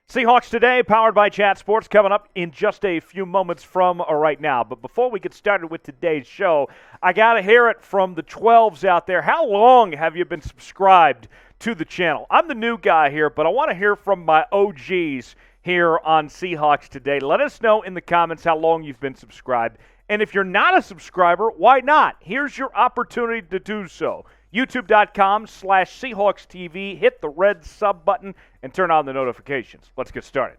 Seahawks Today, powered by Chat Sports, coming up in just a few moments from right now. But before we get started with today's show, I got to hear it from the 12s out there. How long have you been subscribed to the channel? I'm the new guy here, but I want to hear from my OGs here on Seahawks Today. Let us know in the comments how long you've been subscribed. And if you're not a subscriber, why not? Here's your opportunity to do so. YouTube.com/Seahawks TV. Hit the red sub button and turn on the notifications. Let's get started.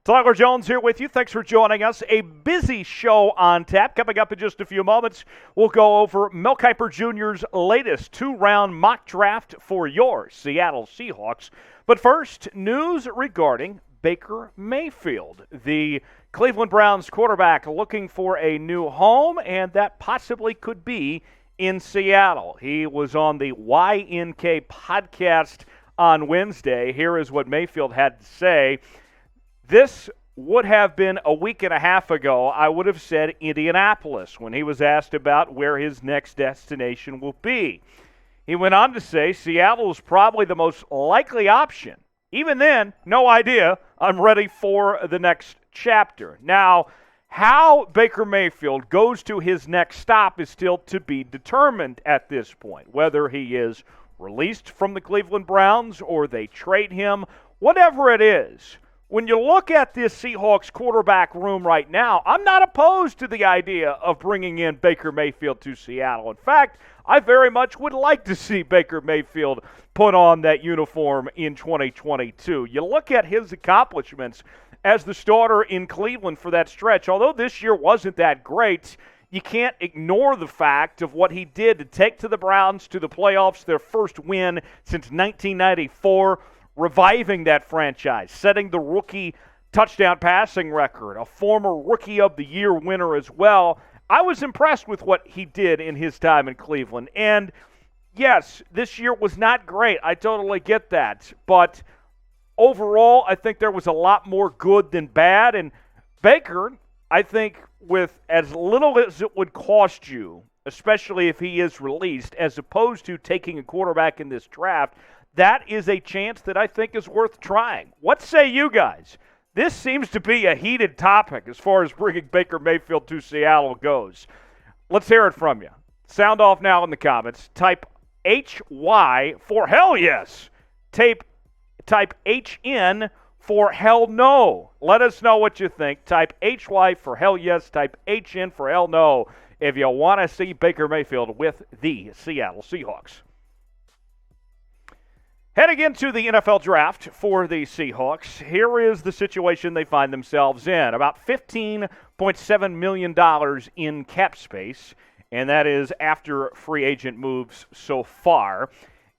Tyler Jones here with you. Thanks for joining us. A busy show on tap. Coming up in just a few moments, we'll go over Mel Kiper Jr.'s latest two-round mock draft for your Seattle Seahawks. But first, news regarding Baker Mayfield, the Cleveland Browns quarterback, looking for a new home, and that possibly could be in Seattle. He was on the YNK podcast on Wednesday. Here is what Mayfield had to say. This would have been a week and a half ago. I would have said Indianapolis when he was asked about where his next destination will be. He went on to say Seattle is probably the most likely option. Even then, no idea. I'm ready for the next chapter. Now, how Baker Mayfield goes to his next stop is still to be determined at this point. Whether he is released from the Cleveland Browns or they trade him, whatever it is. When you look at this Seahawks quarterback room right now, I'm not opposed to the idea of bringing in Baker Mayfield to Seattle. In fact, I very much would like to see Baker Mayfield put on that uniform in 2022. You look at his accomplishments as the starter in Cleveland for that stretch. Although this year wasn't that great, you can't ignore the fact of what he did to take to the Browns to the playoffs, their first win since 1994, reviving that franchise, setting the rookie touchdown passing record, a former Rookie of the Year winner as well. I was impressed with what he did in his time in Cleveland. And yes, this year was not great. I totally get that. But overall, I think there was a lot more good than bad. And Baker, I think with as little as it would cost you, especially if he is released, as opposed to taking a quarterback in this draft, that is a chance that I think is worth trying. What say you guys? This seems to be a heated topic as far as bringing Baker Mayfield to Seattle goes. Let's hear it from you. Sound off now in the comments. Type HY for hell yes. Type HN for hell no. Let us know what you think. Type HY for hell yes. Type HN for hell no if you want to see Baker Mayfield with the Seattle Seahawks. Heading into the NFL draft for the Seahawks, here is the situation they find themselves in. About $15.7 million in cap space, and that is after free agent moves so far.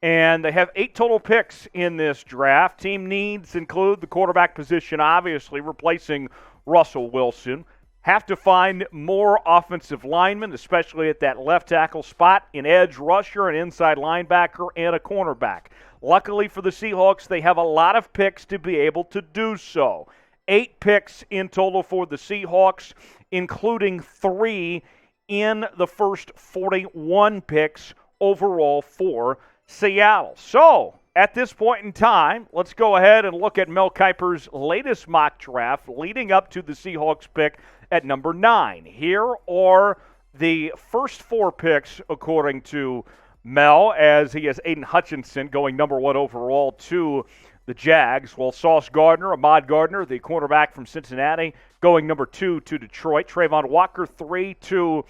And they have 8 total picks in this draft. Team needs include the quarterback position, obviously, replacing Russell Wilson. Have to find more offensive linemen, especially at that left tackle spot, an edge rusher, an inside linebacker, and a cornerback. Luckily for the Seahawks, they have a lot of picks to be able to do so. 8 picks in total for the Seahawks, including 3 in the first 41 picks overall for Seattle. So, at this point in time, let's go ahead and look at Mel Kiper's latest mock draft leading up to the Seahawks pick at number 9. Here are the first 4 picks according to Mel, as he has Aiden Hutchinson going number 1 overall to the Jags, while Sauce Gardner, Ahmad Gardner, the cornerback from Cincinnati, going number 2 to Detroit. Trayvon Walker, 3 to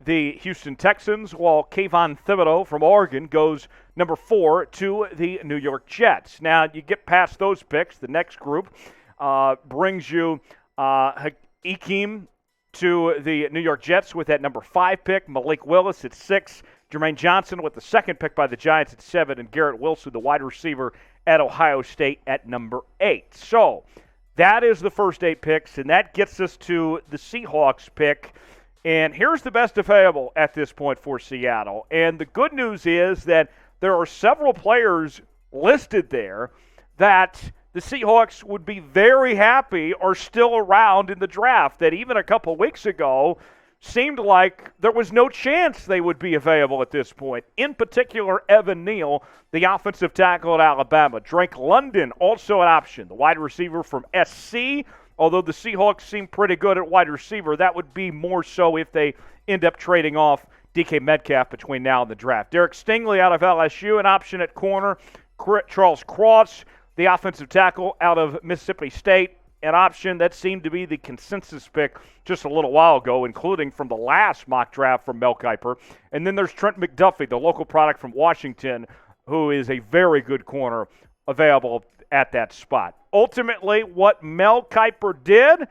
the Houston Texans, while Kayvon Thibodeau from Oregon goes number 4 to the New York Jets. Now, you get past those picks, the next group brings you Hakeem to the New York Jets with that number 5 pick, Malik Willis at 6, Jermaine Johnson with the second pick by the Giants at 7, and Garrett Wilson, the wide receiver at Ohio State, at number 8. So that is the first 8 picks, and that gets us to the Seahawks pick. And here's the best available at this point for Seattle. And the good news is that there are several players listed there that the Seahawks would be very happy are still around in the draft, that even a couple weeks ago seemed like there was no chance they would be available at this point. In particular, Evan Neal, the offensive tackle at Alabama. Drake London, also an option, the wide receiver from SC. Although the Seahawks seem pretty good at wide receiver, that would be more so if they end up trading off DK Metcalf between now and the draft. Derek Stingley out of LSU, an option at corner. Charles Cross, the offensive tackle out of Mississippi State, an option that seemed to be the consensus pick just a little while ago, including from the last mock draft from Mel Kiper. And then there's Trent McDuffie, the local product from Washington, who is a very good corner available at that spot. Ultimately, what Mel Kiper did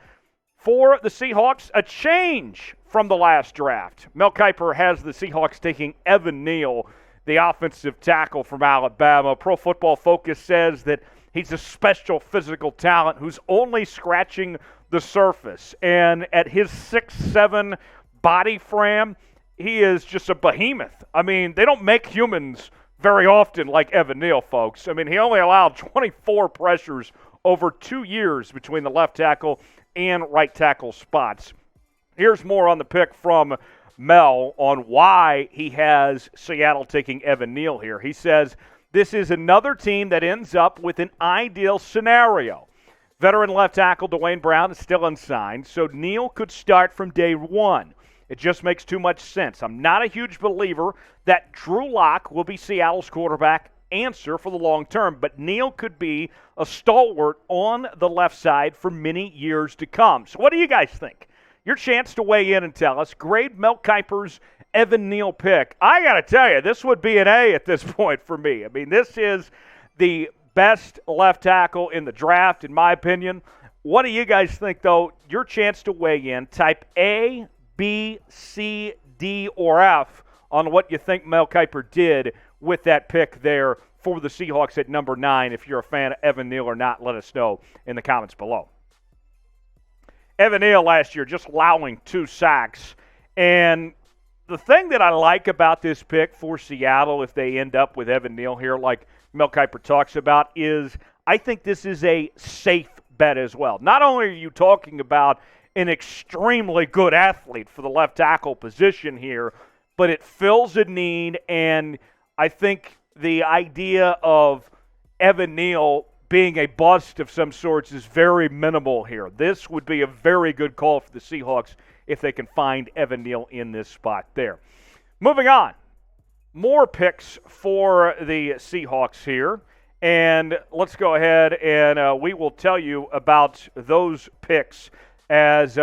for the Seahawks, a change from the last draft. Mel Kiper has the Seahawks taking Evan Neal, the offensive tackle from Alabama. Pro Football Focus says that he's a special physical talent who's only scratching the surface. And at his 6'7" body frame, he is just a behemoth. I mean, they don't make humans very often like Evan Neal, folks. I mean, he only allowed 24 pressures over 2 years between the left tackle and right tackle spots. Here's more on the pick from Mel on why he has Seattle taking Evan Neal here. He says, this is another team that ends up with an ideal scenario. Veteran left tackle Dwayne Brown is still unsigned, so Neal could start from day one. It just makes too much sense. I'm not a huge believer that Drew Lock will be Seattle's quarterback answer for the long term, but Neal could be a stalwart on the left side for many years to come. So what do you guys think? Your chance to weigh in and tell us. Grade Mel Kiper's Evan Neal pick. I got to tell you, this would be an A at this point for me. I mean, this is the best left tackle in the draft, in my opinion. What do you guys think, though? Your chance to weigh in. Type A, B, C, D, or F on what you think Mel Kiper did with that pick there for the Seahawks at number 9. If you're a fan of Evan Neal or not, let us know in the comments below. Evan Neal last year just allowing 2 sacks. And the thing that I like about this pick for Seattle, if they end up with Evan Neal here, like Mel Kiper talks about, is I think this is a safe bet as well. Not only are you talking about an extremely good athlete for the left tackle position here, but it fills a need, and I think the idea of Evan Neal being a bust of some sorts is very minimal here. This would be a very good call for the Seahawks if they can find Evan Neal in this spot there. Moving on. More picks for the Seahawks here. And let's go ahead and we will tell you about those picks as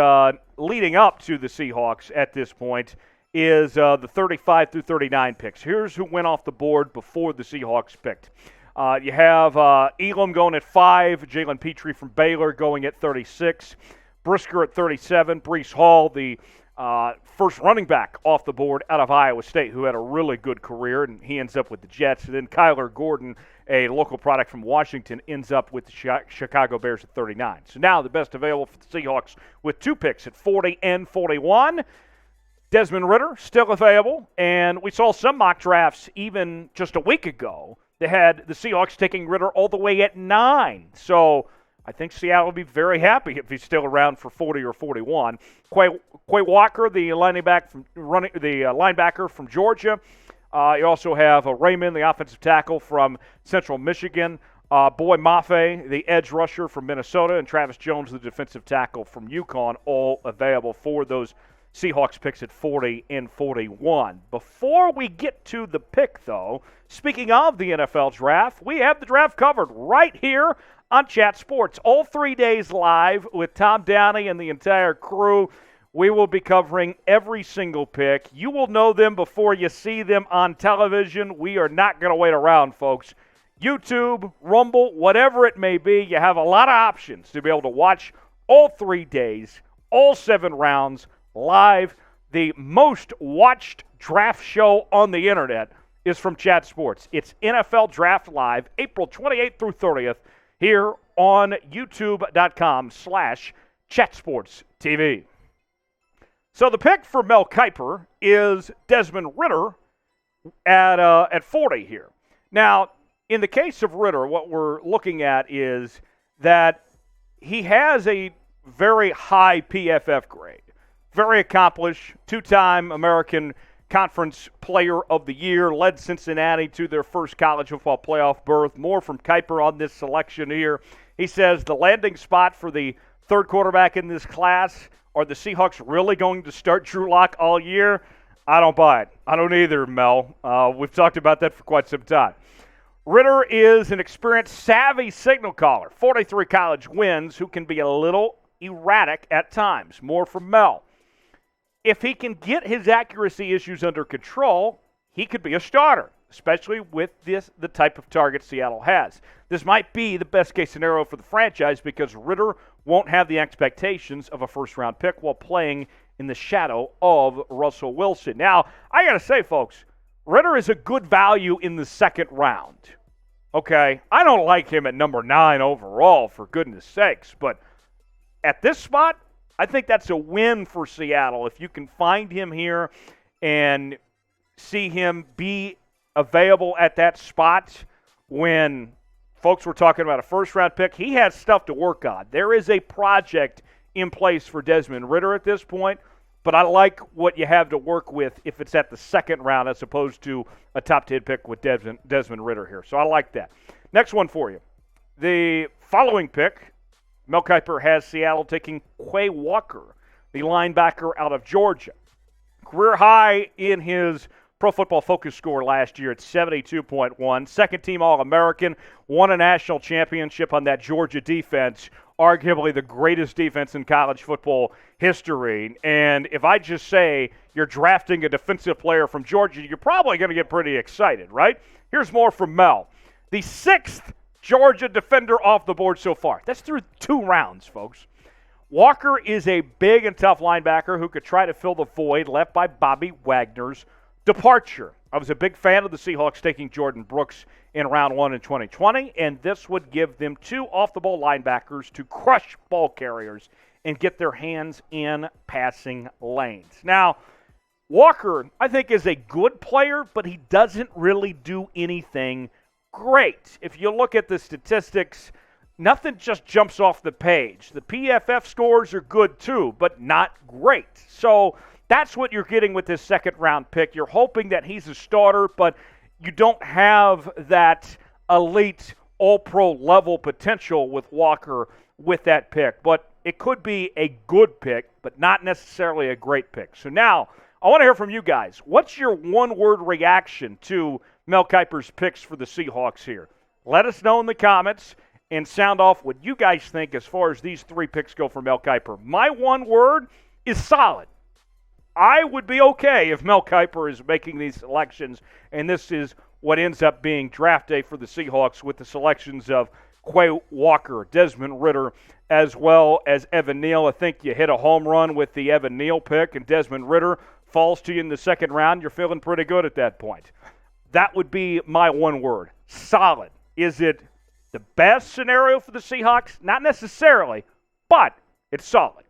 leading up to the Seahawks at this point is the 35 through 39 picks. Here's who went off the board before the Seahawks picked. You have Elam going at 5, Jalen Petrie from Baylor going at 36, Brisker at 37, Breece Hall, the first running back off the board out of Iowa State, who had a really good career, and he ends up with the Jets. And then Kyler Gordon, a local product from Washington, ends up with the Chicago Bears at 39. So now the best available for the Seahawks with 2 picks at 40 and 41. Desmond Ridder still available, and we saw some mock drafts even just a week ago. They had the Seahawks taking Ridder all the way at 9. So I think Seattle will be very happy if he's still around for 40 or 41. Quay Walker, the linebacker from Georgia. You also have Raymond, the offensive tackle from Central Michigan. Boy Mafe, the edge rusher from Minnesota, and Travis Jones, the defensive tackle from UConn, all available for those Seahawks picks at 40 and 41. Before we get to the pick, though, speaking of the NFL draft, we have the draft covered right here on Chat Sports. All 3 days live with Tom Downey and the entire crew. We will be covering every single pick. You will know them before you see them on television. We are not going to wait around, folks. YouTube, Rumble, whatever it may be, you have a lot of options to be able to watch all 3 days, all 7 rounds, live. The most watched draft show on the internet is from Chat Sports. It's NFL Draft Live, April 28th through 30th, here on youtube.com/ChatSportsTV. So the pick for Mel Kiper is Desmond Ridder at 40 here. Now, in the case of Ridder, what we're looking at is that he has a very high PFF grade. very accomplished, two-time American Conference Player of the Year, led Cincinnati to their first college football playoff berth. More from Kiper on this selection here. He says the landing spot for the third quarterback in this class, are the Seahawks really going to start Drew Lock all year? I don't buy it. I don't either, Mel. We've talked about that for quite some time. Ritter is an experienced, savvy signal caller. 43 college wins, who can be a little erratic at times. More from Mel. If he can get his accuracy issues under control, he could be a starter, especially with the type of target Seattle has. This might be the best-case scenario for the franchise because Ritter won't have the expectations of a first-round pick while playing in the shadow of Russell Wilson. Now, I got to say, folks, Ritter is a good value in the second round. Okay? I don't like him at number 9 overall, for goodness sakes, but at this spot, I think that's a win for Seattle. If you can find him here and see him be available at that spot when folks were talking about a first-round pick, he has stuff to work on. There is a project in place for Desmond Ritter at this point, but I like what you have to work with if it's at the second round as opposed to a top 10 pick with Desmond Ritter here. So I like that. Next one for you. The following pick, Mel Kiper has Seattle taking Quay Walker, the linebacker out of Georgia. Career high in his Pro Football Focus score last year at 72.1. Second-team All-American, won a national championship on that Georgia defense, arguably the greatest defense in college football history. And if I just say you're drafting a defensive player from Georgia, you're probably going to get pretty excited, right? Here's more from Mel. The sixth Georgia defender off the board so far. That's through 2 rounds, folks. Walker is a big and tough linebacker who could try to fill the void left by Bobby Wagner's departure. I was a big fan of the Seahawks taking Jordan Brooks in round 1 in 2020, and this would give them 2 off-the-ball linebackers to crush ball carriers and get their hands in passing lanes. Now, Walker, I think, is a good player, but he doesn't really do anything great. If you look at the statistics, nothing just jumps off the page. The PFF scores are good too, but not great. So that's what you're getting with this second-round pick. You're hoping that he's a starter, but you don't have that elite all-pro level potential with Walker with that pick. But it could be a good pick, but not necessarily a great pick. So now I want to hear from you guys. What's your one-word reaction to Mel Kiper's picks for the Seahawks here? Let us know in the comments and sound off what you guys think as far as these 3 picks go for Mel Kiper. My one word is solid. I would be okay if Mel Kiper is making these selections, and this is what ends up being draft day for the Seahawks with the selections of Quay Walker, Desmond Ritter, as well as Evan Neal. I think you hit a home run with the Evan Neal pick, and Desmond Ritter falls to you in the second round. You're feeling pretty good at that point. That would be my one word, solid. Is it the best scenario for the Seahawks? Not necessarily, but it's solid.